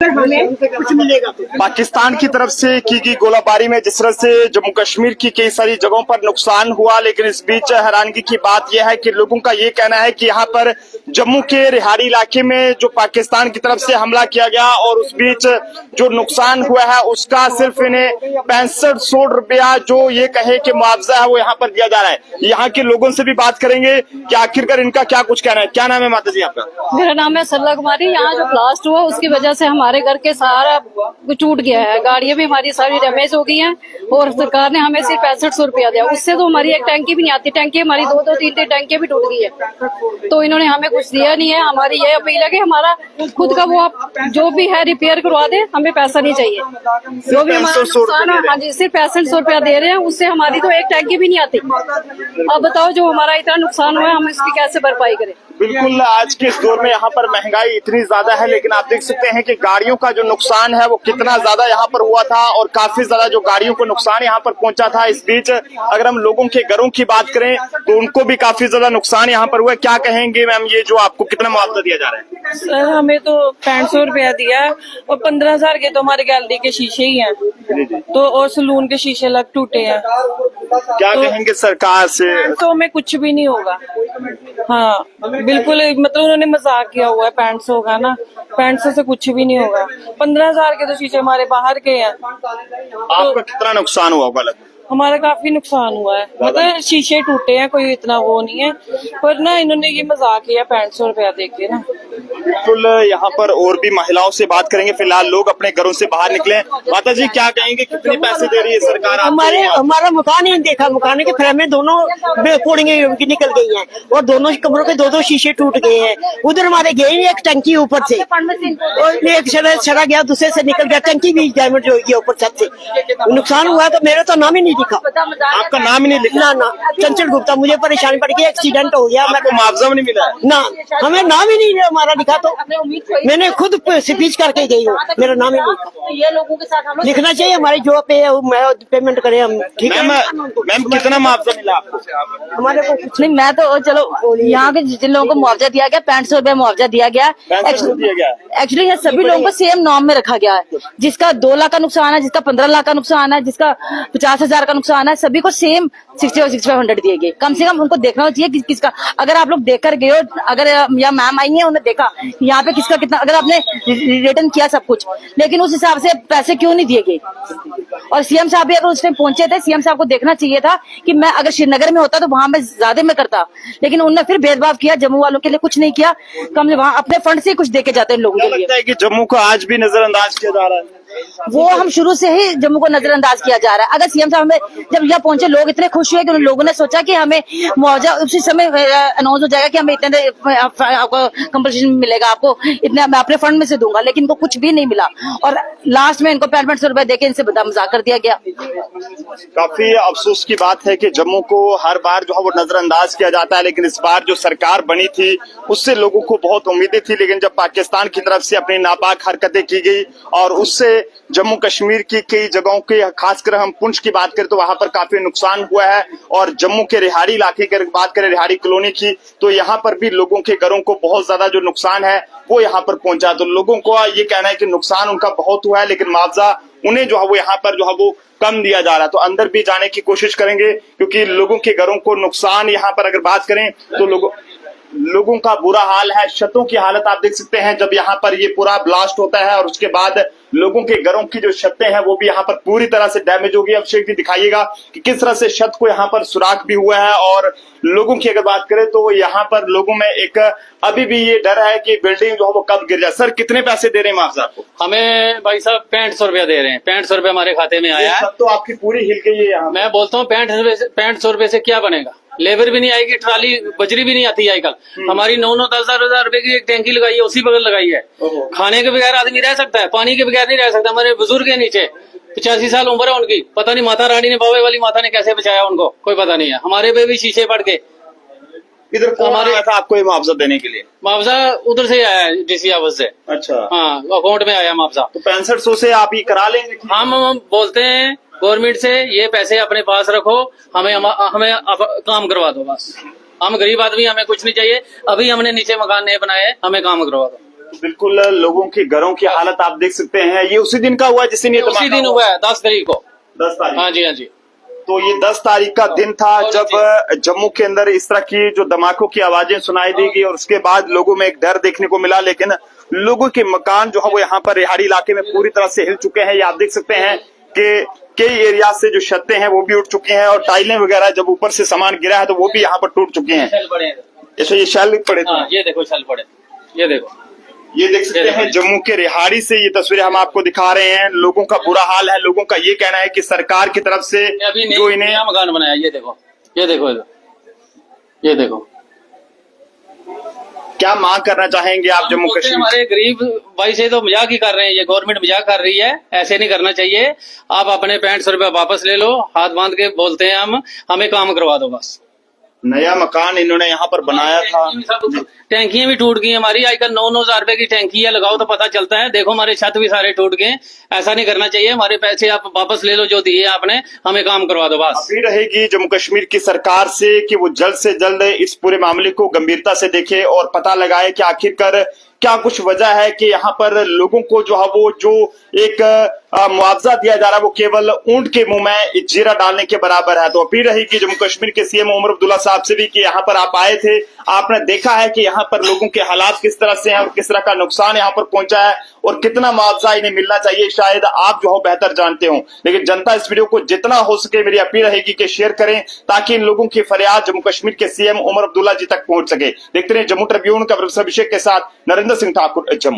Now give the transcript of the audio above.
हमें कुछ मिलेगा। पाकिस्तान की तरफ से की गई गोलाबारी में जिस तरह से जम्मू कश्मीर की कई सारी जगहों पर नुकसान हुआ, लेकिन इस बीच हैरानगी की बात यह है कि लोगों का ये कहना है कि यहाँ पर जम्मू के रिहाड़ी इलाके में जो पाकिस्तान की तरफ से हमला किया गया और उस बीच जो नुकसान हुआ है उसका सिर्फ इन्हें 6500 रुपया जो ये कहे कि मुआवजा है वो यहाँ पर दिया जा रहा है। यहाँ के लोगों से भी बात करेंगे कि आखिरकार इनका क्या कुछ कहना है। क्या नाम है माता जी आपका? मेरा नाम है सरला कुमारी। यहाँ जो ब्लास्ट हुआ उसकी वजह से हमारे घर के सारा टूट गया है, गाड़ियां भी हमारी सारी डैमेज हो गई हैं और सरकार ने हमें सिर्फ 6500 रुपया दिया। उससे तो हमारी एक टैंकी भी नहीं आती, टैंकी हमारी दो तीन टैंकी भी टूट गई है, तो इन्होंने हमें कुछ दिया नहीं है। हमारी ये अपील है कि हमारा खुद का वो जो भी है रिपेयर करवा दे, हमें पैसा नहीं चाहिए। जो भी हमारा नुकसान है, हाँ जी, सिर्फ 6500 रुपया दे रहे हैं, उससे हमारी तो एक टैंकी भी नहीं आती। अब बताओ जो हमारा इतना नुकसान हुआ है हम इसकी कैसे भरपाई करें। बिल्कुल, आज के इस दौर में यहाँ पर महंगाई इतनी ज्यादा है, लेकिन आप देख सकते हैं कि गाड़ियों का जो नुकसान है वो कितना ज्यादा यहाँ पर हुआ था और काफी ज्यादा जो गाड़ियों को नुकसान यहाँ पर पहुंचा था। इस बीच अगर हम लोगों के घरों की बात करें तो उनको भी काफी ज्यादा नुकसान यहाँ पर हुआ है। क्या कहेंगे मैम, ये जो आपको कितना मुआवजा दिया जा रहा है? सर हमें तो 6500 रुपया दिया है और 15,000 के तो हमारे गैलरी के शीशे ही हैं, तो और सलून के शीशे अलग टूटे हैं। क्या कहेंगे सरकार से? तो हमें कुछ भी नहीं होगा। हाँ बिल्कुल, मतलब उन्होंने मजाक किया हुआ है 6500 का ना, 6500 से कुछ भी नहीं होगा। 15,000 के तो शीशे हमारे बाहर के हैं। आपका कितना नुकसान हुआ होगा? हमारा काफी नुकसान हुआ है, मतलब शीशे टूटे हैं, कोई इतना वो नहीं है, पर ना इन्होंने ये मजाक किया 6500 रुपया दे के ना। बिल्कुल, यहाँ पर और भी महिलाओं से बात करेंगे। फिलहाल लोग अपने घरों से बाहर निकले। माता जी क्या कहेंगे, कितने पैसे दे रही है सरकार? हमारा मकान ही देखा, मकान के फ्रेमें दोनों कोड़ियां निकल गई हैं और दोनों कमरों के दो शीशे टूट गए हैं। उधर हमारे गए एक टंकी ऊपर से और एक सड़ा गया, दूसरे से निकल गया, टंकी भी डैमेज हो गई ऊपर छत से। नुकसान हुआ तो मेरा तो नाम ही नहीं दिखा। आपका नाम ही नहीं लिखा? ना, चंचल गुप्ता। मुझे परेशानी पड़ गई, एक्सीडेंट हो गया। आपको मुआवजा नहीं मिला? ना, हमें नाम ही नहीं हमारा लिखा, तो मैंने खुद स्पीच करके गई हूँ, मेरा नाम ही नहीं। ये लोगों के साथ लिखना चाहिए हमारी जो पेमेंट करें हम। ठीक है मैम, कितना मुआवजा मिला आपको? हमारे को कुछ नहीं, मैं तो चलो यहाँ के जिन लोगों को मुआवजा दिया गया 6500 रुपया मुआवजा दिया गया। 6500 दिया गया। एक्चुअली ये सभी लोगों को सेम नॉर्म में रखा गया है। जिसका 2 लाख का नुकसान है, जिसका 15 लाख का नुकसान है, जिसका 50,000 का नुकसान है, सभी को सेम 60 और 6500 दिए गए। कम से कम उनको देखना चाहिए किसका। अगर आप लोग देख कर गए हो, अगर या मैम आई है उन्होंने देखा यहाँ पे किसका कितना, अगर आपने रिटर्न किया सब कुछ, लेकिन उस हिसाब से पैसे क्यों नहीं दिए गए? और सीएम साहब भी अगर उस टाइम पहुंचे थे, सीएम साहब को देखना चाहिए था कि मैं अगर श्रीनगर में होता तो वहां मैं ज्यादा में करता, लेकिन उन्होंने फिर भेदभाव किया, जम्मू वालों के लिए कुछ नहीं किया। कम से वहां अपने फंड से कुछ देके जाते हैं लोगों के लिए। लगता है कि जम्मू को आज भी नजरअंदाज किया जा रहा है? वो हम शुरू से ही जम्मू को नजरअंदाज किया जा रहा है। अगर सीएम साहब हमें जब यहाँ पहुंचे, लोग इतने खुश हुए कि उन लोगों ने सोचा कि हमें मुआवजा उसी समय अनाउंस हो जाएगा कि हमें इतने आपको कंपनसेशन मिलेगा, आपको इतने मैं अपने फंड में से दूंगा, लेकिन इनको कुछ भी नहीं मिला और लास्ट में इनको 6500 रुपया देके इनसे मजाक कर दिया गया। काफी अफसोस की बात है कि जम्मू को हर बार जो है वो नजरअंदाज किया जाता है, लेकिन इस बार जो सरकार बनी थी उससे लोगों को बहुत उम्मीदें थी, लेकिन जब पाकिस्तान की तरफ से अपनी नापाक हरकतें की गई और उससे जम्मू कश्मीर की कई जगहों के, खासकर हम पुंछ की बात करें तो वहां पर काफी नुकसान हुआ है। और जम्मू के रिहाड़ी इलाके की बात करें, रिहाड़ी कॉलोनी की, तो यहाँ पर भी लोगों के घरों को बहुत ज्यादा जो नुकसान है वो यहाँ पर पहुंचा। तो लोगों को ये कहना है कि नुकसान उनका बहुत हुआ है, लेकिन मुआवजा उन्हें जो है वो यहाँ पर जो है वो कम दिया जा रहा है। तो अंदर भी जाने की कोशिश करेंगे, क्योंकि लोगों के घरों को नुकसान यहाँ पर अगर बात करें तो लोगों का बुरा हाल है। छतों की हालत आप देख सकते हैं जब यहाँ पर ये पूरा ब्लास्ट होता है और उसके बाद लोगों के घरों की जो छतें हैं वो भी यहाँ पर पूरी तरह से डैमेज हो गई। अब शेख जी दिखाइएगा कि किस तरह से छत को यहाँ पर सुराख भी हुआ है। और लोगों की अगर बात करें तो यहाँ पर लोगों में एक अभी भी ये डर है कि बिल्डिंग जो है वो कब गिर जाए। सर कितने पैसे दे रहे हैं मुआवजा आपको? हमें भाई साहब 6500 रुपया दे रहे हैं। 6500 रुपया हमारे खाते में आया है। तो आपकी पूरी हिल गई है यहाँ। मैं बोलता हूँ 6500 रुपये से क्या बनेगा? लेबर भी नहीं आएगी, ट्राली बजरी भी नहीं आती आजकल। हमारी 9-9, 10,000 रुपए की एक टैंकी लगाई है, उसी बगल लगाई है। खाने के बगैर आदमी रह सकता है, पानी के बगैर नहीं रह सकता। हमारे बुजुर्ग है नीचे, 85 साल उम्र है उनकी, पता नहीं माता रानी ने, बाबे वाली माता ने कैसे बचाया उनको, कोई पता नहीं है। हमारे पे भी शीशे पड़ गए। इधर हमारे था आपको ये मुआवजा देने के लिए? मुआवजा उधर से आया है, डीसी ऑफिस से। अच्छा, हाँ, अकाउंट में आया मुआवजा। तो 6500 से आप ये करा लेंगे? हम बोलते हैं गवर्नमेंट से, ये पैसे अपने पास रखो, हमें काम करवा दो बस। हम गरीब आदमी, हमें कुछ नहीं चाहिए। अभी हमने नीचे मकान नहीं बनाए, हमें काम करवा दो। बिल्कुल लोगों के घरों की हालत आप देख सकते हैं। ये उसी दिन का हुआ है जिस दिन ये उसी धमाका दिन हुआ है 10 तारीख को। 10 तारीख। हाँ जी, हाँ जी। तो ये 10 तारीख का दिन था जब जम्मू के अंदर इस तरह की जो धमाकों की आवाजें सुनाई देगी और उसके बाद लोगों में एक डर देखने को मिला। लेकिन लोगों के मकान जो है वो यहाँ पर रिहाड़ी इलाके में पूरी तरह से हिल चुके हैं। ये आप देख सकते हैं कि कई एरिया से जो छतें हैं वो भी उठ चुकी हैं और टाइलें वगैरह जब ऊपर से सामान गिरा है तो वो भी यहाँ पर टूट चुके हैं। शैल पड़े हैं। ऐसे ये शैल पड़े थे। हाँ, ये देखो शैल पड़े, ये देखो। ये देख सकते हैं जम्मू के रिहाड़ी से ये तस्वीरें हम आपको दिखा रहे हैं। लोगों का बुरा हाल है। लोगों का ये कहना है कि सरकार की तरफ से अभी जो इन्हें नया मकान बनाया, ये देखो, ये देखो, ये देखो। क्या मांग करना चाहेंगे आप जम्मू बोलते हैं कश्मीर? हमारे गरीब भाई से तो मजाक ही कर रहे हैं, ये गवर्नमेंट मजाक कर रही है, ऐसे नहीं करना चाहिए। आप अपने 6500 रुपया वापस ले लो, हाथ बांध के बोलते हैं हम, हमें काम करवा दो बस। नया मकान इन्होंने यहाँ पर बनाया था। टैंकियां भी टूट गई हमारी, आजकल 9,000 रुपए की टैंकी है, लगाओ तो पता चलता है। देखो हमारे छत भी सारे टूट गए। ऐसा नहीं करना चाहिए, हमारे पैसे आप वापस ले लो जो दिए आपने, हमें काम करवा दो बस। अपील रहेगी जम्मू कश्मीर की सरकार से कि वो जल्द से जल्द इस पूरे मामले को गंभीरता से देखे और पता लगाए कि आखिरकार क्या कुछ वजह है कि यहाँ पर लोगों को जो है वो जो एक मुआवजा दिया जा रहा है वो केवल ऊंट के मुंह में जीरा डालने के बराबर है। तो अपील रहेगी जम्मू कश्मीर के सीएम उमर अब्दुल्ला साहब से भी कि यहाँ पर आप आए थे, आपने देखा है कि यहाँ पर लोगों के हालात किस तरह से हैं और किस तरह का नुकसान यहाँ पर पहुंचा है और कितना मुआवजा इन्हें मिलना चाहिए, शायद आप जो हो बेहतर जानते हो। लेकिन जनता इस वीडियो को जितना हो सके मेरी अपील रहेगी कि शेयर करें ताकि इन लोगों की फरियाद जम्मू कश्मीर के सीएम उमर अब्दुल्ला जी तक पहुंच सके। देखते रहे जम्मू ट्रिब्यून का अभिषेक के साथ नरेंद्र सिंह ठाकुर, जम्मू।